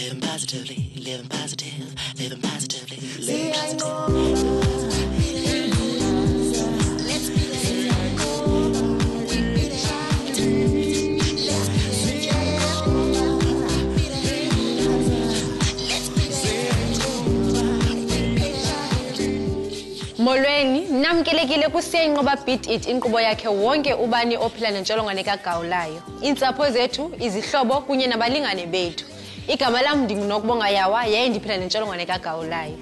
living positively, living positive, living positively, living positive. Molweni namkelekile kusiyenqoba beat it inkqubo yakhe wonke ubani ophila nentsholongwane kagawulayo. Iintsapho zethu, izihlobo kunye nabalingane bethu. Igama lam ndingunokubonga Yawa yaye ndiphila nentsholongwane kagawulayo.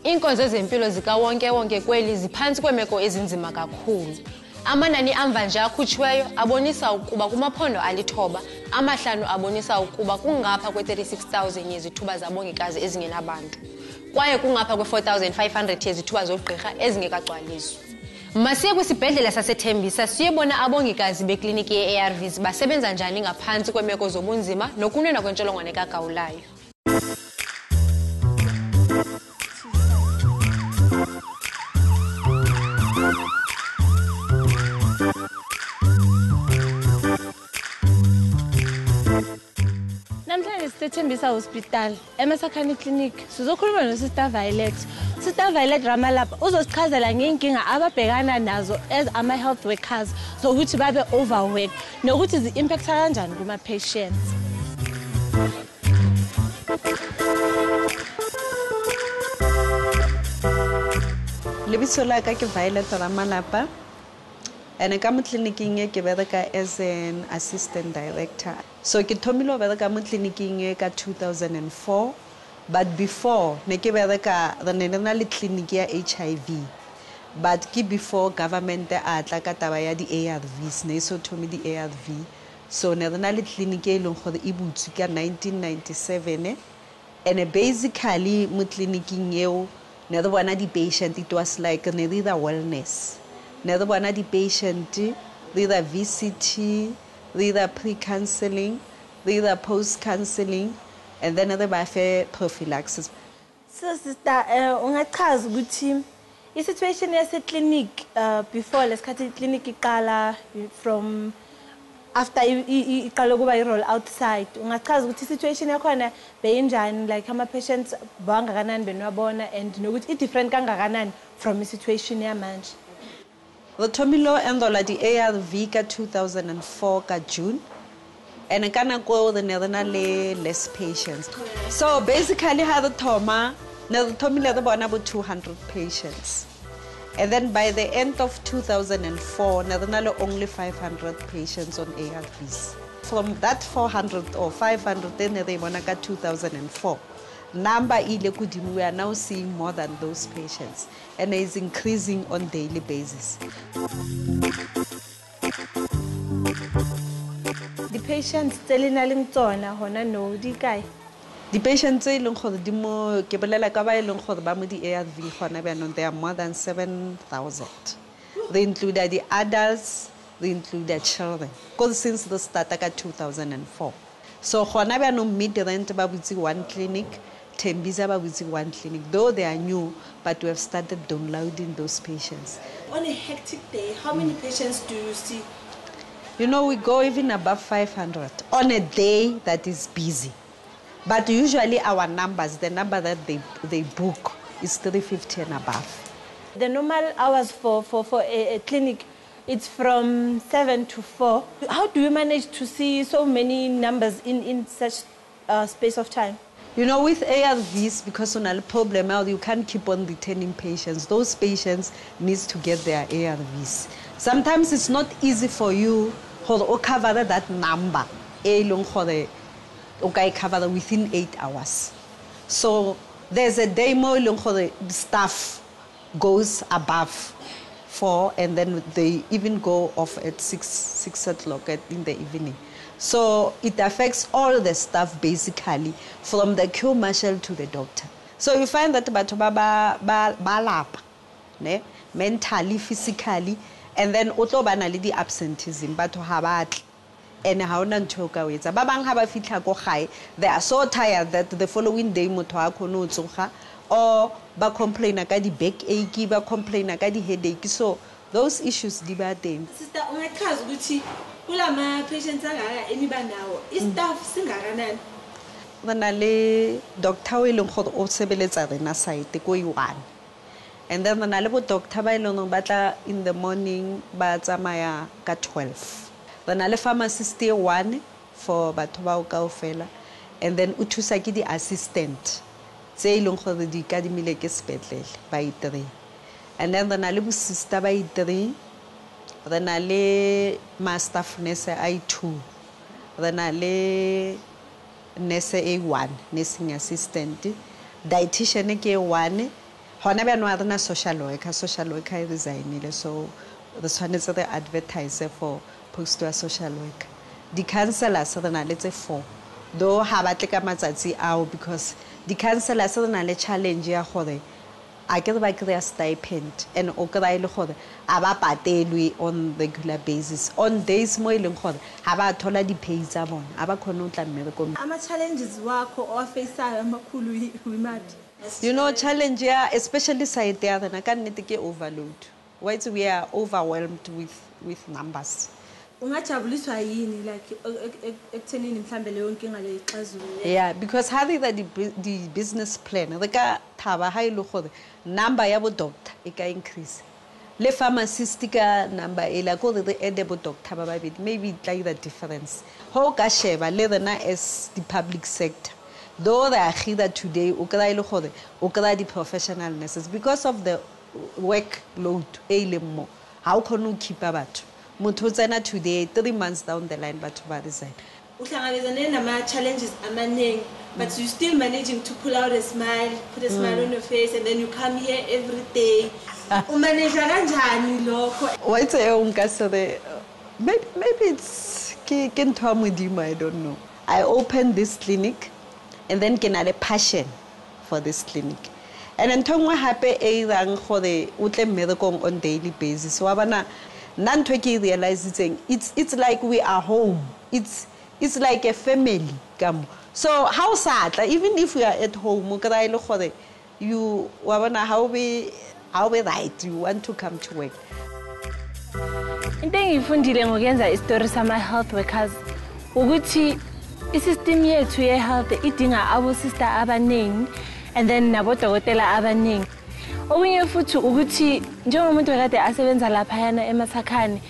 Iinkonzo zempilo zikawonke kweli ziphantsi kweemeko ezinzima kakhulu. Amanani amva nje akhutshiweyo abonisa ukuba kumaphondo alithoba, amahlanu abonisa ukuba kungapha kwe-36,000 yezithuba zabongikazi ezingenabantu. Kwaye kungapha kwe-4,500 yezithuba zogqirha ezingekagcwaliswa. Masiye kwisibhedlele saseThembisa siyebona abongikazi bekliniki ye-ARVs basebenza njani ngaphantsi kweemeko zobunzima nokunwenwa kwentsholongwane kagawulayo. Namhlanje siseThembisa Hospital, eMasakhane Clinic, sizokhuluma noSister Violet. Sister Violet Ramalapa uzosichazela ngeenkinga ababhekana nazo as ama-health workers zokuthi babe overwork nokuthi zi-impacta kanjani kuma-patients. Lebitso la ka ke Violet Ramalapa. And ka mo tleliniking e ke bereka as an assistant director. So ke thomile go bereka mo tleliniking e ka 2004, but before ne ke bereka re ne re na le clinic ya HIV. But ke before government a tla ka taba ya di ARVs, ne so thomi di ARV. So ne re na le clinic e leng gore e butswe ka 1997, and basically mo tleliniking eo ne re bona di patient, it was like ne re da wellness. Now the one the patient, the VCT, the pre-counseling, the post-counseling, and then the buffet prophylaxis. So sister, ungachaza ukuthi i-situation yase-clinic before lesikhathi clinic iqala from after iqala kuba i-roll outside. Ungachaza ukuthi i-situation yakhona beyinjani, like ama-patients bangakanani benwabona and nokuthi i-different kangakanani from i-situation yamanje. The Tomilo endola di ARV ka 2004 ka June, and kana go the Netherlands less patients. So basically, had the Toma, the Tomilo the born about 200 patients, and then by the end of 2004, Netherlands only 500 patients on ARVs. From that 400 or 500, then they got 2004. Number we are now seeing more than those patients, and it is increasing on daily basis. The patients telling alingtona hona no di kai. The patients e leng gore di mo ke bolela ka ba e leng gore ba mo di ARV gona ba no, there are more than 7,000. They include the adults, they include the children, because since the start ka 2004. So gona ba no mid-rent ba butsi one clinic, Thembisa ba butsi one clinic, though they are new, but we have started downloading those patients. On a hectic day, how many patients do you see? You know, we go even above 500 on a day that is busy. But usually our numbers, the number that they book is 350 and above. The normal hours for a clinic, it's from 7 to 4. How do you manage to see so many numbers in such a space of time? You know, with ARVs, because on a problem, you can't keep on retaining patients. Those patients need to get their ARVs. Sometimes it's not easy for you to cover that number. Okay, cover within 8 hours. So there's a day more the staff goes above 4, and then they even go off at 6 o'clock in the evening. So it affects all the staff basically, from the queue marshal to the doctor. So you find that batho ba mentally, physically, and then otlo bana le di absenteeism batho ha batla. And how nantoka wetsa ba bang ha ba fitla go gae, they are so tired that the following day motho a khono tsoga, or ba complain ka di backache, ba complain ka di headache. So those issues di ba teng. Sister, ungachaza ukuthi kulama patients angaka eniba nawo, istaff singakanani? re na le doctor o e leng gore o sebeletsa rena site ko one, and then re na le bo doctor ba e leng gore ba tla in the morning ba tsamaya ka 12. Re na le pharmacist e one for batho ba o kaofela, and then o thusa ke di assistant tse e leng gore di ikadimile ke sepetlele ba i 3, and then re na le bo sister ba i 3, re na le ma staff nurse I 2, re na le nurse A1, nursing assistant, dietitian ke A1. Hona byanong re na social worker e resignile, so re tshwanetse re advertise for post wa social worker. Di counselors re na le tse 4, though ha ba tle ka matsatsi ao because di counselors re na le challenge ya gore a ke ba kry stipend, and o kry le gore a ba patelwe on regular basis on days mo e leng gore ha ba thola di pay tsa bona, a ba khone o tla mmerekong. Ama challenges wakho ofaceayo amakhulu wimati? You know, challenge ya especially side ya rena ka nnete ke overload. Why we are overwhelmed with numbers. Ungajabuliswa yini like ekuthenini mhlambe leyo nkinga leyo ixazulule? Yeah, because having the business plan re ka thaba ha ile gore number ya bo doctor e ka increase, le pharmacist ka number e la go re add bo doctor ba babedi, maybe it like the difference ho ka sheba le rena as the public sector, though they are here today o kry ile gore o kry di professional nurses because of the workload e le mo ha o khone o keep batho motho tsena today 3 months down the line batho ba resign. Uhlangabezane nama challenges amaningi, but you still managing to pull out a smile, put a smile on your face, and then you come here every day. Umanage kanjani lokho? What's maybe it's can tell me I don't know. I opened this clinic and then can have a passion for this clinic. And then tongue happy a rang for the utle medical on daily basis. So abana Nantweki realizing it's like we are home. It's like a family. So how sad, like, even if we are at home, you how we right, you want to come to work. Into engifundile ngokuyenza istory sama health workers ukuthi isystem yethu ye health idinga abo sister abaningi and then nabo dokotela abaningi. Okunye futhi ukuthi njengomuntu ekade asebenza lapha yana eMasakhane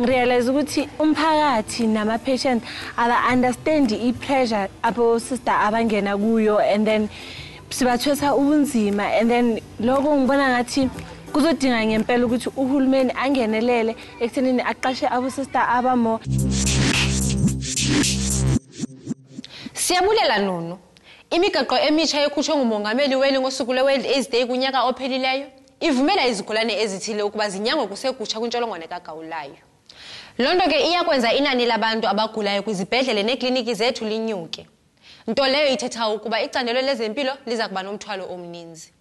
ngirealize ukuthi umphakathi nama patient aba understand I pressure abo sister abangena kuyo, and then sibathwesa ubunzima, and then lokho ngibona ngathi kuzodinga ngempela ukuthi uhulumeni angenelele ekuthenini aqashe abo sister abamo. Siyabulela Nunu. Imigaqo emitsha ekhutshwe ngumongameli weli ngosuku lwe-World AIDS Day kunyaka ophelileyo ivumela izigulane ezithile ukuba zinyangwe kusekutsha kwintsholongwane kagawulayo. Lonto ke iyakwenza inani labantu abagulayo kwizibhedlele neekliniki zethu linyuke. Nto leyo ithetha ukuba icandelo lezempilo liza kuba nomthwalo omninzi.